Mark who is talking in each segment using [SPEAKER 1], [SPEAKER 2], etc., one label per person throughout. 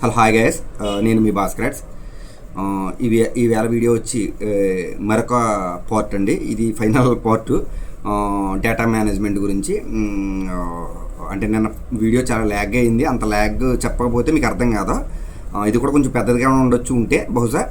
[SPEAKER 1] Hello hi guys, నేను మీ భాస్కర్. ఈవేళ video వచ్చి మరొక పార్ట్ అండి. ఇది ఫైనల్ పార్ట్ డేటా మేనేజ్మెంట్ గురించి. అంటే నిన్న వీడియో చాలా ల్యాగ్ అయింది. అంత ల్యాగ్ చెప్పకపోతే మీకు అర్థం కాదు. ఇది కూడా కొంచెం పెద్దదిగా ఉండొచ్చు ఉంటే బహుశా.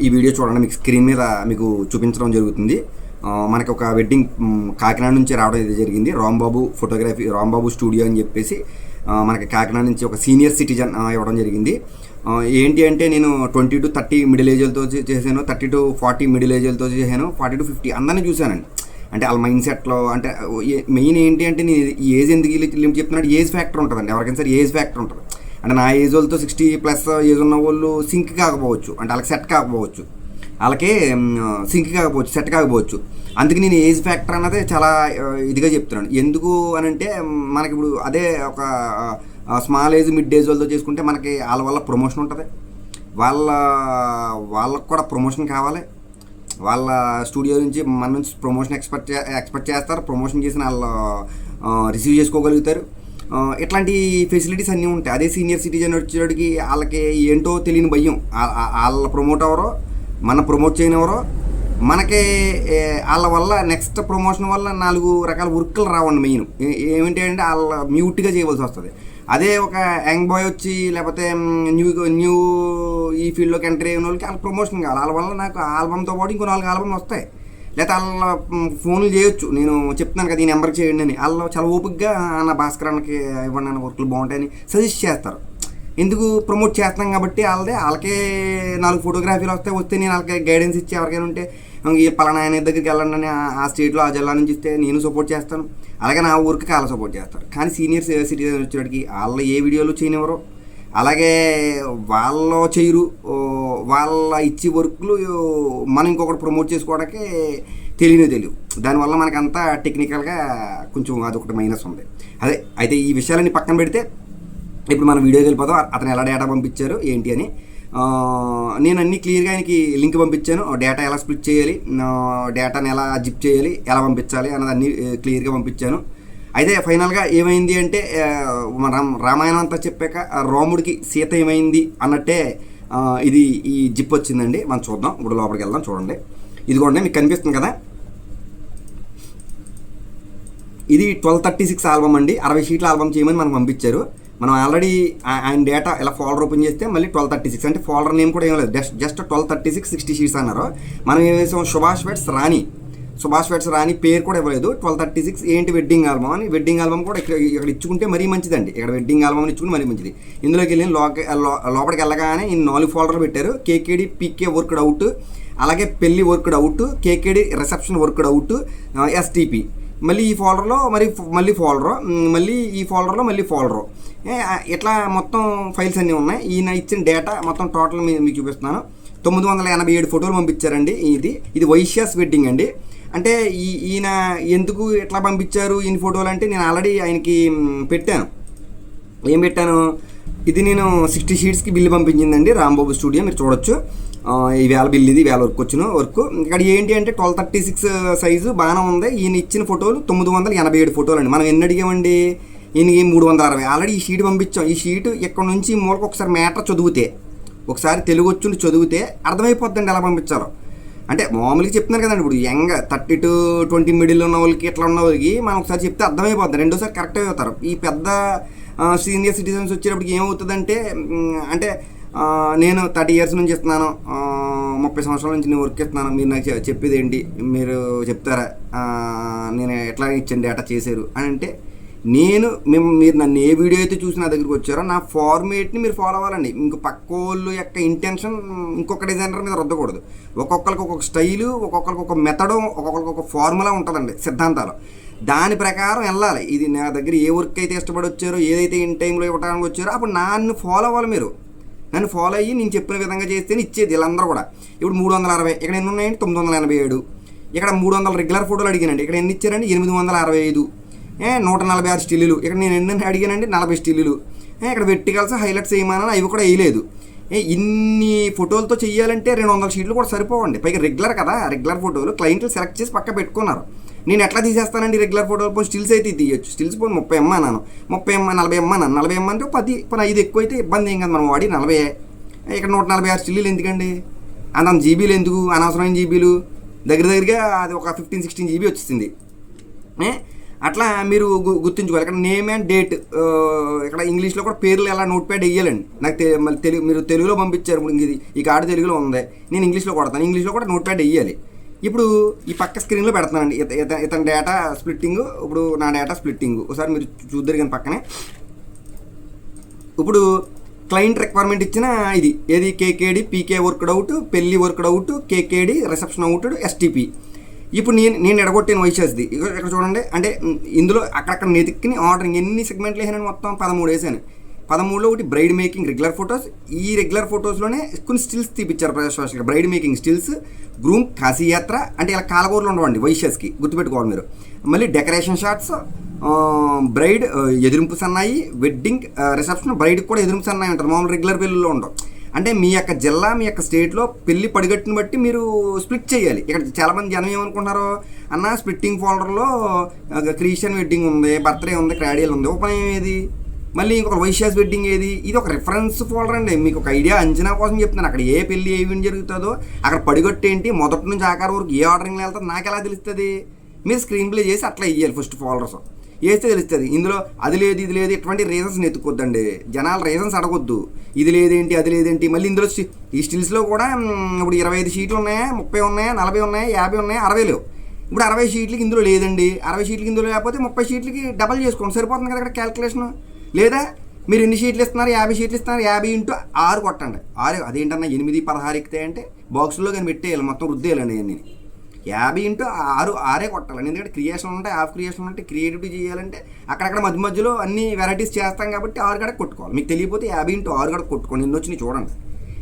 [SPEAKER 1] ఈ వీడియో చూడండి, మీకు స్క్రీన్ మీద మీకు చూపించడం జరుగుతుంది. మనకి ఒక వెడ్డింగ్ కాకినాడ నుంచి రావడం ఇది జరిగింది. రాంబాబు స్టూడియో అని చెప్పేసి మనకి కాకినాడ నుంచి ఒక సీనియర్ సిటిజన్ ఇవ్వడం జరిగింది. ఏంటి అంటే నేను 20 to 30 మిడిల్ ఏజ్లతో చేశాను, 30 to 40 మిడిల్ ఏజ్లతో చేశాను, 40 to 50 అందరినీ చూశానండి. అంటే వాళ్ళ మైండ్ సెట్లో అంటే మెయిన్ ఏంటి అంటే నేను ఏజ్ ఎందుకు లిమిట్ చెప్తున్నాడు, ఏజ్ ఫ్యాక్టర్ ఉంటుందండి. ఎవరికైనా సరే ఏజ్ ఫ్యాక్టర్ ఉంటుంది. అంటే నా ఏజ్ వాళ్ళతో 60+ ఏజ్ ఉన్న వాళ్ళు సింక్ కాకపోవచ్చు, అంటే వాళ్ళకి సెట్ కాకపోవచ్చు, వాళ్ళకే సింక్ కాకపోవచ్చు, సెట్ కాకపోవచ్చు. అందుకే నేను ఏజ్ ఫ్యాక్టర్ అన్నది చాలా ఇదిగా చెప్తున్నాను. ఎందుకు అని అంటే మనకి ఇప్పుడు అదే ఒక స్మాల్ ఏజ్ మిడ్ ఏజ్ వాళ్ళతో చేసుకుంటే మనకి వాళ్ళ వల్ల ప్రమోషన్ ఉంటుంది. వాళ్ళకు కూడా ప్రమోషన్ కావాలి. వాళ్ళ స్టూడియో నుంచి మన నుంచి ప్రమోషన్ ఎక్స్పెక్ట్ చేస్తారు. ప్రమోషన్ చేసిన వాళ్ళు రిసీవ్ చేసుకోగలుగుతారు. ఇట్లాంటి ఫెసిలిటీస్ అన్నీ ఉంటాయి. అదే సీనియర్ సిటిజన్ వచ్చేటికి వాళ్ళకి ఏంటో తెలియని భయం. వాళ్ళ ప్రమోట్ ఎవరో, మన ప్రమోట్ చేయని ఎవరో, మనకి వాళ్ళ వల్ల నెక్స్ట్ ప్రమోషన్ వల్ల 4 రకాల వర్క్లు రావండి. మెయిన్ ఏమిటి అంటే వాళ్ళ మ్యూట్గా చేయవలసి వస్తుంది. అదే ఒక యంగ్ బాయ్ వచ్చి లేకపోతే న్యూ ఈ ఫీల్డ్లోకి ఎంటర్ అయిన వాళ్ళకి వాళ్ళ ప్రమోషన్ కావాలి. వాళ్ళ వల్ల నాకు ఆల్బమ్తో పాటు ఇంకో 4 ఆల్బమ్లు వస్తాయి. లేకపోతే వాళ్ళ ఫోన్లు చేయొచ్చు. నేను చెప్తున్నాను కదా, ఈ నెంబర్కి చేయండి అని. వాళ్ళు చాలా ఓపికగా అన్న భాస్కర్ అన్నకి ఇవ్వండి, అన్న వర్క్లు బాగుంటాయని సజెస్ట్ చేస్తారు. ఎందుకు ప్రమోట్ చేస్తున్నాం కాబట్టి వాళ్ళకే 4 ఫోటోగ్రఫీలు వస్తే నేను వాళ్ళకి గైడెన్స్ ఇచ్చి ఎవరికైనా ఉంటే ఈ పలానా ఆయన దగ్గరికి వెళ్ళండి అని ఆ స్టేట్లో ఆ జిల్లా నుంచి ఇస్తే నేను సపోర్ట్ చేస్తాను. అలాగే నా ఊరికి వాళ్ళు సపోర్ట్ చేస్తారు. కానీ సీనియర్ సిటిజన్ వచ్చేటికి వాళ్ళు ఏ వీడియోలు చేయనివ్వరు, అలాగే వాళ్ళు చేయరు. వాళ్ళ ఇచ్చి వర్క్లు మనం ఇంకొకటి ప్రమోట్ చేసుకోవడానికి తెలియదు. దానివల్ల మనకంతా టెక్నికల్గా కొంచెం అదొకటి మైనస్ ఉంది. అయితే ఈ విషయాలన్నీ పక్కన పెడితే ఇప్పుడు మనం వీడియోకి వెళ్ళిపోతాం. అతను ఎలా డేటా పంపించారు ఏంటి అని నేను అన్నీ క్లియర్గా ఆయనకి లింక్ పంపించాను. డేటా ఎలా స్ప్లిట్ చేయాలి, డేటాని ఎలా జిప్ చేయాలి, ఎలా పంపించాలి అన్నది అన్నీ క్లియర్గా పంపించాను. అయితే ఫైనల్గా ఏమైంది అంటే రామాయణం అంతా చెప్పాక రాముడికి సీత ఏమైంది అన్నట్టే ఈ జిప్ వచ్చిందండి. మనం చూద్దాం, ఇప్పుడు లోపలికి వెళ్దాం. చూడండి, ఇదిగోండి మీకు కనిపిస్తుంది కదా, ఇది 1236 ఆల్బమ్ అండి. 60 షీట్ల ఆల్బమ్ చేయమని మనకు పంపించారు. మనం ఆల్రెడీ ఆయన డేటా ఇలా ఫోల్డర్ ఓపెన్ చేస్తే మళ్ళీ 1236 అంటే ఫోల్డర్ నేమ్ కూడా ఏం లేదు, జస్ట్ 1236 60 షీట్స్ అన్నారు. మనం ఏం చేసాం, సుభాష్ వెట్స్ రాణి పేరు కూడా ఇవ్వలేదు. 1236 ఏంటి వెడ్డింగ్ ఆల్బమ్ అని. వెడ్డింగ్ ఆల్బమ్ కూడా ఇక్కడ ఇచ్చుకుంటే మరీ మంచిదండి. ఇక్కడ వెడ్డింగ్ ఆల్బమ్ ఇచ్చుకుంటే మరీ మంచిది. ఇందులోకి వెళ్ళి లోపలికి వెళ్ళగానే ఈ 4 ఫోల్డర్లు పెట్టారు. కేకేడి పీకే వర్క్డ్ అవుట్, అలాగే పెళ్లి worked out, KKD reception worked out, STP. మళ్ళీ ఈ ఫోల్డర్లో మళ్ళీ ఫోల్డరు ఇట్లా మొత్తం ఫైల్స్ అన్నీ ఉన్నాయి. ఈయన ఇచ్చిన డేటా మొత్తం టోటల్ మీకు చూపిస్తున్నాను. 987 ఫోటోలు పంపించారండి. ఇది వైశ్యాస్ వెడ్డింగ్ అండి. అంటే ఈయన ఎందుకు ఎట్లా పంపించారు ఇన్ని ఫోటోలు అంటే నేను ఆల్రెడీ ఆయనకి పెట్టాను. ఏం పెట్టాను, ఇది నేను 60 షీట్స్కి బిల్లు పంపించిందండి రాంబాబు స్టూడియో. మీరు చూడొచ్చు, ఈవేళ బిల్, ఇది వేళ వర్క్. ఇక్కడ ఏంటి అంటే 1236 సైజు బాగానే ఉంది. ఈయన ఇచ్చిన ఫోటోలు 987 ఫోటోలు అండి. మనం ఎన్ని అడిగామండి, ఈయనకి 360. ఆల్రెడీ ఈ షీట్ పంపించాం. ఈ షీట్ ఇక్కడ నుంచి మూలకు ఒకసారి మ్యాటర్ చదివితే, ఒకసారి తెలుగు వచ్చి చదివితే అర్థమైపోద్దండి ఎలా పంపించాలో. అంటే మామూలుగా చెప్తున్నారు కదండి, ఇప్పుడు యంగ్ 30 to 20 మిడిల్ ఉన్న వాళ్ళకి ఇట్లా ఉన్న వాళ్ళకి మనం ఒకసారి చెప్తే అర్థమైపోద్ది, రెండోసారి కరెక్ట్ అయిపోతారు. ఈ పెద్ద సీనియర్ సిటిజన్స్ వచ్చేటప్పటికి ఏమవుతుందంటే, అంటే నేను 30 years నుంచి ఇస్తున్నాను, 30 సంవత్సరాల నుంచి నేను వర్క్ ఇస్తున్నాను, మీరు నాకు చెప్పేది ఏంటి, మీరు చెప్తారా, నేను ఎట్లా ఇచ్చాను డేటా చేశారు అని అంటే, మీరు నన్ను ఏ వీడియో అయితే చూసి నా దగ్గరికి వచ్చారో నా ఫార్మేట్ని మీరు ఫాలో అవ్వాలండి. ఇంక పక్క వాళ్ళు యొక్క ఇంటెన్షన్ ఇంకొక డిజైనర్ మీద రుద్దకూడదు. ఒక్కొక్కరికి ఒక్కొక్క స్టైలు, ఒక్కొక్కరికి ఒక మెథడు, ఒక్కొక్కరికి ఒక ఫార్ములా ఉంటుందండి, సిద్ధాంతాలు. దాని ప్రకారం వెళ్ళాలి. ఇది నా దగ్గర ఏ వర్క్ అయితే ఇష్టపడి వచ్చారో, ఏదైతే ఇన్ టైంలో ఇవ్వడానికి వచ్చారో అప్పుడు నన్ను ఫాలో అవ్వాలి. మీరు నన్ను ఫాలో అయ్యి నేను చెప్పిన విధంగా చేస్తేనే ఇచ్చేది వీళ్ళందరూ కూడా. ఇప్పుడు 360, ఇక్కడ ఎన్ని ఉన్నాయండి, 987. ఇక్కడ 300 రెగ్యులర్ ఫోటోలు అడిగానండి. ఇక్కడ ఎన్ని ఇచ్చారండి, 865. 146 స్టిల్లులు. ఇక్కడ నేను ఎన్ని అడిగానండి, 40 స్టిల్లులు. ఇక్కడ వెర్టికల్స్ హైలైట్స్ వేయమని అవి కూడా వేయలేదు. ఇన్ని ఫోటోలతో చేయాలంటే 200 షీట్లు కూడా సరిపోవండి. పైగా రెగ్యులర్ కదా, రెగ్యులర్ ఫోటోలు క్లయింట్లు సెలెక్ట్ చేసి పక్క పెట్టుకున్నారు. నేను ఎట్లా తీసేస్తానండి రెగ్యులర్ ఫోటోలు? పోయి స్టిల్స్ అయితే తీయచ్చు. స్టిల్స్ పోయి 30 ఎమ్మ అన్నాను, 30 ఎమ్మ 40 ఎమ్మ అన్నాను. 40 ఎమ్మ అంటే 10 5 ఎక్కువ అయితే ఇబ్బంది ఏం కదా, మనం వాడి 40. ఇక్కడ 146 స్టిల్లు ఎందుకండి? అంత జీబీలు ఎందుకు, అనవసరమైన జీబీలు? దగ్గరగా అది ఒక 15-16 జీబీ వచ్చింది. అట్లా మీరు గుర్తుంచుకోవాలి. ఇక్కడ నేమ్ అండ్ డేట్, ఇక్కడ ఇంగ్లీష్లో కూడా పేర్లు ఎలా నోట్ ప్యాడ్ వేయాలండి. నాకు మళ్ళీ మీరు తెలుగులో పంపించారు, ఇప్పుడు ఇది ఈ కార్డు తెలుగులో ఉంది, నేను ఇంగ్లీష్లో కొడతాను, ఇంగ్లీష్లో కూడా నోట్ ప్యాడ్ వేయాలి. ఇప్పుడు ఈ పక్క స్క్రీన్లో పెడుతున్నానండి ఇతని డేటా స్ప్లిట్టింగ్. ఇప్పుడు నా డేటా స్ప్లిట్టింగ్ ఒకసారి మీరు చూద్దరు కానీ పక్కనే. ఇప్పుడు క్లయింట్ రిక్వైర్మెంట్ ఇచ్చిన ఇది ఏది కేకేడి పీకే వర్క్డ్ అవుట్, పెళ్లి worked out, KKD reception out, STP. ఇప్పుడు నేను ఎడగొట్టిన వైశాస్ది ఇక్కడ చూడండి. అంటే ఇందులో అక్కడక్కడ నెతిక్కిని ఆర్డరింగ్ ఎన్ని సెగ్మెంట్లు వేసాను, మొత్తం 13 వేసాను. 13లో ఒకటి బ్రైడ్ మేకింగ్ రెగ్యులర్ ఫొటోస్. ఈ రెగ్యులర్ ఫొటోస్లోనే కొన్ని స్టిల్స్ తీపిచ్చారు ప్రజాస్వాషిగా. బ్రైడ్ మేకింగ్ స్టిల్స్, గ్రూమ్ కాశీయాత్ర, అంటే ఇలా కాలగూరలు ఉండవండి వైశాస్కి, గుర్తుపెట్టుకోవాలి మీరు. మళ్ళీ డెకరేషన్ షాట్స్, బ్రైడ్ ఎదురింపు సన్నాయి, వెడ్డింగ్ రిసెప్షన్. బ్రైడ్కి కూడా ఎదురింపు సన్నాయి ఉంటుంది, మామూలు రెగ్యులర్ పెళ్ళిలో ఉండవు. అంటే మీ యొక్క జిల్లా, మీ యొక్క స్టేట్లో పెళ్లి పడిగట్టుని బట్టి మీరు స్ప్లిట్ చేయాలి. ఇక్కడ చాలామంది జనం ఏమనుకుంటున్నారు, అన్న స్ప్లిట్టింగ్ ఫోల్డర్లో క్రిస్టియన్ వెడ్డింగ్ ఉంది, బర్త్డే ఉంది, క్రాడియల్ ఉంది, ఉపనయనం ఏది, మళ్ళీ ఇంకొక వైశాస్ వెడ్డింగ్ ఏది? ఇది ఒక రిఫరెన్స్ ఫోల్డర్ అండి. మీకు ఒక ఐడియా, అంచనా కోసం చెప్తున్నాను. అక్కడ ఏ పెళ్లి ఏ ఈవెంట్ జరుగుతుందో, అక్కడ పడిగొట్టు ఏంటి, మొదటి నుంచి ఆకారం వరకు ఏ ఆర్డరింగ్లో వెళ్తుందో నాకు ఎలా తెలుస్తుంది? మీరు స్క్రీన్ ప్లే చేసి అట్లా ఇవ్వాలి ఫస్ట్ ఫోల్డర్స్ వేస్తే తెలుస్తుంది. ఇందులో అది లేదు ఇది లేదు ఇటువంటి రీజన్స్ ఎత్తుకోద్దండి. జనాలు రీజన్స్ అడగొద్దు, ఇది లేదేంటి అది లేదేంటి. మళ్ళీ ఇందులో ఈ స్టిల్స్లో కూడా ఇప్పుడు 25 షీట్లు ఉన్నాయా, 30 ఉన్నాయా, 40 ఉన్నాయా, 50 ఉన్నాయా, 60 లేవు. ఇప్పుడు 60 షీట్లకి ఇందులో లేదండి. 60 షీట్లకి ఇందులో లేకపోతే 30 షీట్లకి డబల్ చేసుకోండి, సరిపోతుంది కదా ఇక్కడ క్యాల్కులేషన్. లేదా మీరు ఎన్ని షీట్లు ఇస్తున్నారు, 50 షీట్లు ఇస్తున్నారు, 50 × 6 కొట్టండి. 6 అదేంటన్నా 8, 16 ఎక్కితే అంటే బాక్సుల్లో కానీ పెట్టేయాలి, మొత్తం రుద్దేయాలండి అన్నీ. 50 × 6 6 కొట్టాలండి. ఎందుకంటే క్రియేషన్ ఉంటాయి, హాఫ్ క్రియేషన్ ఉంటే క్రియేటివిటీ చేయాలంటే అక్కడక్కడ మధ్య మధ్యలో అన్ని వెరైటీస్ చేస్తాం కాబట్టి 6 గడకు కొట్టుకోవాలి. మీకు తెలియకపోతే 50 × 6 గడకు కొట్టుకోండి, ఎన్ని వచ్చినాయి చూడండి.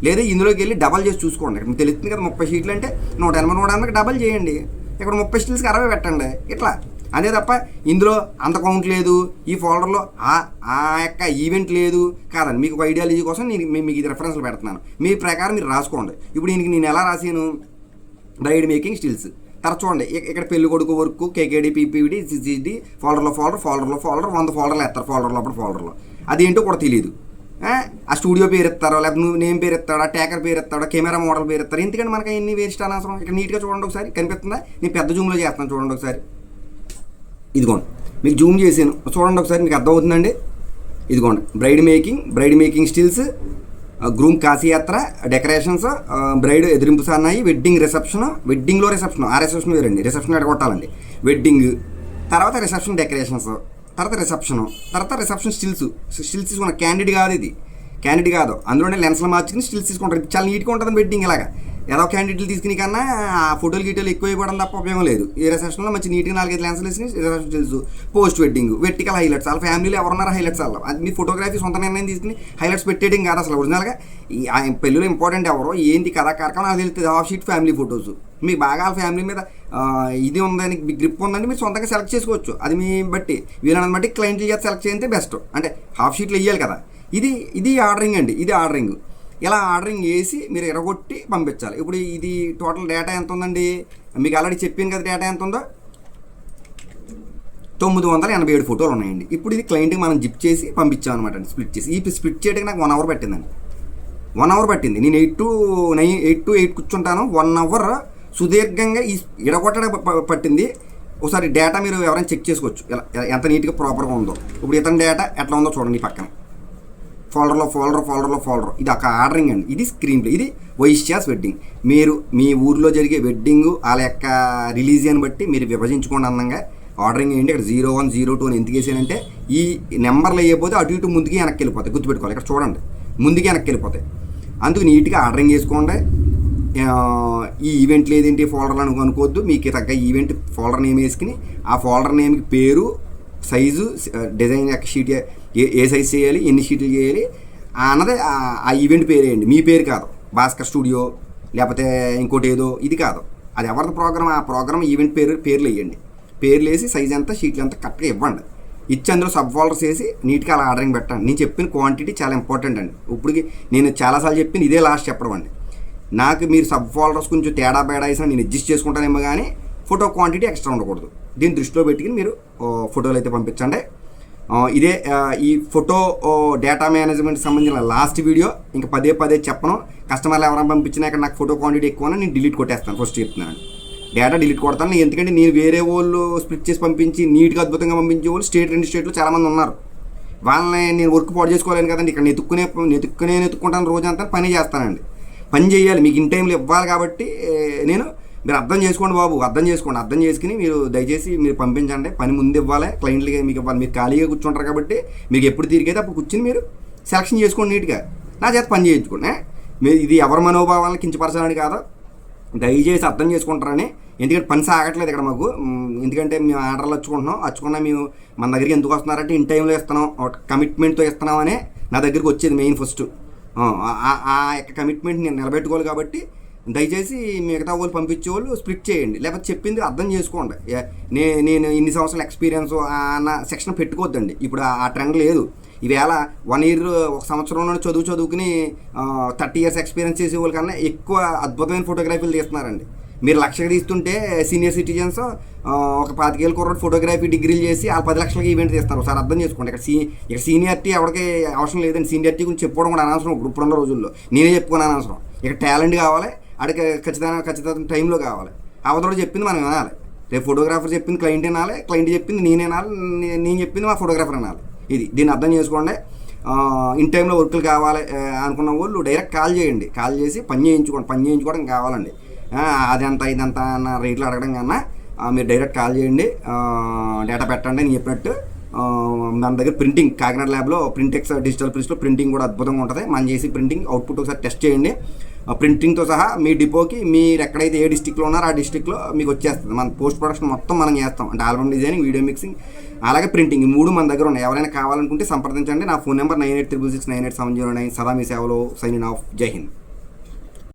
[SPEAKER 1] లేదా ఇందులోకి వెళ్ళి డబల్ చేసి చూసుకోండి. మీకు తెలుస్తుంది కదా 30 షీట్లు అంటే 180 డబల్ చేయండి. ఇక్కడ 30 షీట్స్కి 60 పెట్టండి. ఇట్లా అదే తప్ప ఇందులో అంత కౌంట్ లేదు, ఈ ఫోల్డర్లో ఆ యొక్క ఈవెంట్ లేదు కాదండి. మీకు ఒక ఐడియాలజీ కోసం మీకు ఇది రెఫరెన్స్లు పెడుతున్నాను, మీ ప్రకారం మీరు రాసుకోండి. ఇప్పుడు దీనికి నేను ఎలా రాసాను, బ్రైడ్ మేకింగ్ స్టిల్స్. తర్వాత చూడండి ఇక్కడ పెళ్లి కొడుకు వర్క్, కేకేడి, పీపీడి, సిసిడి, ఫోల్డర్లో 100 ఫోల్డర్లు ఎత్తారు, ఫోల్డర్లో అదేంటో కూడా తెలియదు. ఆ స్టూడియో పేరు ఇస్తారో, లేకపోతే నువ్వు నేమ్ పేరు ఇస్తాడో, ట్యాకర్ పేరు ఇస్తాడో, కెమెరా మోడల్ పేరు ఇస్తారు. ఎందుకంటే మనకి ఎన్ని వేస్ట్ అనవసరం. ఇక్కడ నీట్గా చూడండి ఒకసారి, కనిపిస్తుందా? నేను పెద్ద జూమ్లో చేస్తాను చూడండి ఒకసారి. ఇదిగోండి మీకు జూమ్ చేసాను చూడండి ఒకసారి, మీకు అర్థమవుతుందండి. ఇదిగోండి బ్రైడ్ మేకింగ్ స్టిల్స్, గ్రూమ్ కాశీయాత్ర, డెకరేషన్స్, బ్రైడ్ ఎదురింపు సన్నాయి, వెడ్డింగ్ రిసెప్షన్, వెడ్డింగ్లో రిసెప్షన్, ఆ రిసెప్షన్ వేరండి, రిసెప్షన్ ఎడగొట్టాలండి. వెడ్డింగ్ తర్వాత రిసెప్షన్ డెకరేషన్స్, తర్వాత రిసెప్షన్ స్టిల్స్ తీసుకున్న క్యాండిడ్ కాదు, ఇది క్యాండిడ్ కాదు, అందులోనే లెన్స్లో మార్చుకుని స్టిల్స్ తీసుకుంటారు. చాలా నీట్గా ఉంటుంది వెడ్డింగ్. ఇలాగా ఏదో క్యాండిడేట్లు తీసుకుని కన్నా ఆ ఫోటోలు గీటోలు ఎక్కువ అయిపోవడం తప్ప ఉపయోగం లేదు. ఈ రిసెప్షన్లో మంచి నీట్గా 4-5 లెన్స్లు వేసుకుని reception stills, post wedding, vertical highlights. వాళ్ళ ఫ్యామిలీలో ఎవరున్నారో హైలైట్స్ అలా. అది మీ ఫోటోగ్రఫీ సొంత నిర్ణయం తీసుకుని హైలైట్స్ పెట్టేయడం కాదు అసలు. ఒరిజినల్గా ఈ పెళ్ళిలో ఇంపార్టెంట్ ఎవరో ఏంటి కథా కార్యక్రమం నాకు తెలుస్తుంది. హాఫ్ షీట్ ఫ్యామిలీ ఫొటోస్, మీకు బాగా వాళ్ళ ఫ్యామిలీ మీద ఇది ఉందని గ్రిప్ ఉందంటే మీరు సొంతంగా సెలెక్ట్ చేసుకోవచ్చు. అది మీ బట్టి వీళ్ళని బట్టి క్లయింట్లు చేత సెలెక్ట్ చేస్తే బెస్ట్. అంటే హాఫ్ షీట్లు వేయాలి కదా. ఇది ఆర్డరింగ్ అండి, ఇది ఆర్డరింగ్. ఇలా ఆర్డరింగ్ వేసి మీరు ఎరగొట్టి పంపించాలి. ఇప్పుడు ఇది టోటల్ డేటా ఎంత ఉందండి, మీకు ఆల్రెడీ చెప్పాను కదా డేటా ఎంత ఉందో. 987 ఫోటోలు ఉన్నాయండి. ఇప్పుడు ఇది క్లయింట్కి మనం జిప్ చేసి పంపించాం అనమాట అండి, స్ప్లిట్ చేసి. ఈ స్ప్లిట్ చేయడానికి నాకు 1 అవర్ పట్టిందండి. 1 అవర్ పట్టింది. నేను 8 to 8 కూర్చుంటాను. 1 అవర్ సుదీర్ఘంగా ఈ ఎడగొట్టడం పట్టింది. ఒకసారి డేటా మీరు ఎవరైనా చెక్ చేసుకోవచ్చు ఎంత నీట్గా ప్రాపర్గా ఉందో. ఇప్పుడు ఇతని డేటా ఎట్లా ఉందో చూడండి. పక్కన ఫోల్డర్ ఇది ఒక ఆర్డరింగ్ అండి. ఇది స్క్రీన్ ప్లే, ఇది వైశ్యాస్ వెడ్డింగ్. మీరు మీ ఊర్లో జరిగే వెడ్డింగ్ వాళ్ళ యొక్క రిలీజియన్ బట్టి మీరు విభజించుకోండి అందంగా. ఆర్డరింగ్ ఏంటి, ఇక్కడ 01, 02 అని ఎందుకు వేసానంటే ఈ నెంబర్లు వేయకపోతే అటు ఇటు ముందుకి వెనక్కి వెళ్ళిపోతాయి, గుర్తుపెట్టుకోవాలి. ఇక్కడ చూడండి ముందుకి వెనక్కి వెళ్ళిపోతాయి. అందుకు నీట్గా ఆర్డరింగ్ చేసుకోండి. ఈ ఈవెంట్ లేదేంటి ఫోల్డర్లు అనుకోవద్దు. మీకు తగ్గ ఈవెంట్ ఫోల్డర్ నేమ్ వేసుకుని ఆ ఫోల్డర్ నేమ్కి పేరు, సైజు, డిజైన్ యొక్క షీట్ ఏ సైజ్ చేయాలి, ఎన్ని షీట్లు చేయాలి అన్నది ఆ ఈవెంట్ పేరు వేయండి. మీ పేరు కాదు, భాస్కర్ స్టూడియో లేకపోతే ఇంకోటి ఏదో, ఇది కాదు. అది ఎవరిది ప్రోగ్రామ్, ఆ ప్రోగ్రామ్ ఈవెంట్ పేర్లు వేయండి. పేర్లు వేసి సైజ్ ఎంత, షీట్లు ఎంత కరెక్ట్గా ఇవ్వండి. ఇచ్చి అందులో సబ్ ఫోల్డర్స్ వేసి నీట్గా అలా ఆర్డరింగ్ పెట్టండి. నేను చెప్పిన క్వాంటిటీ చాలా ఇంపార్టెంట్ అండి. ఇప్పటికి నేను చాలాసార్లు చెప్పిన ఇదే లాస్ట్ చెప్పడం అండి. నాకు మీరు సబ్ ఫోల్డర్స్ కొంచెం తేడా వేసినా నేను అడ్జస్ట్ చేసుకుంటానేమో, కానీ ఫోటో క్వాంటిటీ ఎక్స్ట్రా ఉండకూడదు. దీన్ని దృష్టిలో పెట్టుకుని మీరు ఫోటోలు అయితే పంపించండి. ఇదే ఈ ఫోటో డేటా మేనేజ్మెంట్ సంబంధించిన లాస్ట్ వీడియో. ఇంకా పదే చెప్పను. కస్టమర్లు ఎవరైనా పంపించినా ఇక్కడ నాకు ఫోటో క్వాంటిటీ ఎక్కువ నేను డిలీట్ కొట్టేస్తాను. ఫస్ట్ చెప్తున్నాను, డేటా డిలీట్ కొడతాను. ఎందుకంటే నేను వేరే వాళ్ళు స్ప్లిట్ చేసి పంపించి నీట్గా అద్భుతంగా పంపించే వాళ్ళు రెండు స్టేట్లు చాలామంది ఉన్నారు. వాళ్ళని నేను వర్క్ పాటు చేసుకోలేను కదండి. ఇక్కడ నెతుక్కుంటాను రోజంతా పని చేస్తానండి. పని చేయాలి, మీకు ఇన్ టైంలో ఇవ్వాలి. కాబట్టి మీరు అర్థం చేసుకోండి బాబు, అర్థం చేసుకుని మీరు దయచేసి మీరు పంపించండి. పని ముందు ఇవ్వాలి, క్లయింట్లకి మీకు ఇవ్వాలి. మీరు ఖాళీగా కూర్చుంటారు కాబట్టి మీకు ఎప్పుడు తీరికైతే అప్పుడు కూర్చుని మీరు సెలక్షన్ చేసుకోండి నీట్గా. నా చేత పని చేయించుకోండి. మీరు ఇది ఎవరి మనోభావాలను కించపరచాలని కాదు, దయచేసి అర్థం చేసుకుంటారని. ఎందుకంటే పని సాగట్లేదు ఇక్కడ మాకు. ఎందుకంటే మేము ఆర్డర్లు వచ్చుకున్నా మేము మన దగ్గరికి ఎందుకు వస్తున్నారంటే ఇన్ టైంలో ఇస్తున్నాం, కమిట్మెంట్తో ఇస్తున్నాం అనే నా దగ్గరికి వచ్చేది మెయిన్ ఫస్ట్. ఆ యొక్క కమిట్మెంట్ నేను నిలబెట్టుకోవాలి. కాబట్టి దయచేసి మిగతా వాళ్ళు పంపించే వాళ్ళు స్ప్లిట్ చేయండి, లేకపోతే చెప్పింది అర్థం చేసుకోండి. నేను ఇన్ని సంవత్సరాల ఎక్స్పీరియన్స్ అన్న సెక్షన్ పెట్టుకోవద్దండి. ఇప్పుడు ఆ ట్రెండ్ లేదు. ఈవేళ 1 year 1 సంవత్సరంలో చదువుకుని 30 years ఎక్స్పీరియన్స్ చేసే వాళ్ళకన్నా ఎక్కువ అద్భుతమైన ఫోటోగ్రఫీలు తీస్తున్నారండి. మీరు 1 లక్షకి తీస్తుంటే సీనియర్ సిటిజన్స్ ఒక 25 ఏళ్ళ కుర్రాడు ఫోటోగ్రఫీ డిగ్రీలు చేసి ఆ 10 లక్షలకి ఈవెంట్ తీస్తారు. ఒకసారి అర్థం చేసుకోండి. ఇక్కడ సీనియారిటీ ఎవరికి అవసరం లేదండి. సీనియారిటీ గురించి చెప్పుకోవడం కూడా అనవసరం. ఇప్పుడున్న రోజుల్లో నేనే చెప్పుకుని అనవసరం. ఇక్కడ టాలెంట్ కావాలి, అడిగే ఖచ్చితంగా టైంలో కావాలి. అవతల చెప్పింది మనం వినాలి. రేపు ఫోటోగ్రాఫర్ చెప్పింది క్లయింట్ వినాలి, క్లయింట్ చెప్పింది నేను వినాలి, నేను చెప్పింది మా ఫోటోగ్రాఫర్ వినాలి. దీన్ని అర్థం చేసుకోండి. ఇన్ టైంలో వర్కులు కావాలి అనుకున్న వాళ్ళు డైరెక్ట్ కాల్ చేయండి. కాల్ చేసి పని చేయించుకోవడం కావాలండి. అదంతా ఇదంతా అన్న రేట్లు అడగడం కన్నా మీరు డైరెక్ట్ కాల్ చేయండి, డేటా పెట్టండి. నేను చెప్పినట్టు మన దగ్గర ప్రింటింగ్ కాకినాడ ల్యాబ్లో ప్రింటెక్స్ డిజిటల్ ప్రింట్స్లో ప్రింటింగ్ కూడా అద్భుతంగా ఉంటుంది. మనం చేసి ప్రింటింగ్ అవుట్పుట్ ఒకసారి టెస్ట్ చేయండి. ప్రింటింగ్తో సహా మీ డిపోకి మీరు ఎక్కడైతే ఏ డిస్టిక్లో ఉన్నారో ఆ డిస్టిక్లో మీకు వచ్చేస్తుంది. మన పోస్ట్ ప్రొడక్షన్ మొత్తం మనం చేస్తాం. అంటే ఆల్బమ్ డిజైనింగ్, వీడియో మిక్సింగ్, అలాగే ప్రింటింగ్, ఈ 3 మన దగ్గర ఉన్నాయి. ఎవరైనా కావాలనుకుంటే సంప్రదించండి. నా ఫోన్ నెంబర్ 9866698709. సదా మీ సేవలో. Signing off. జై హింద్.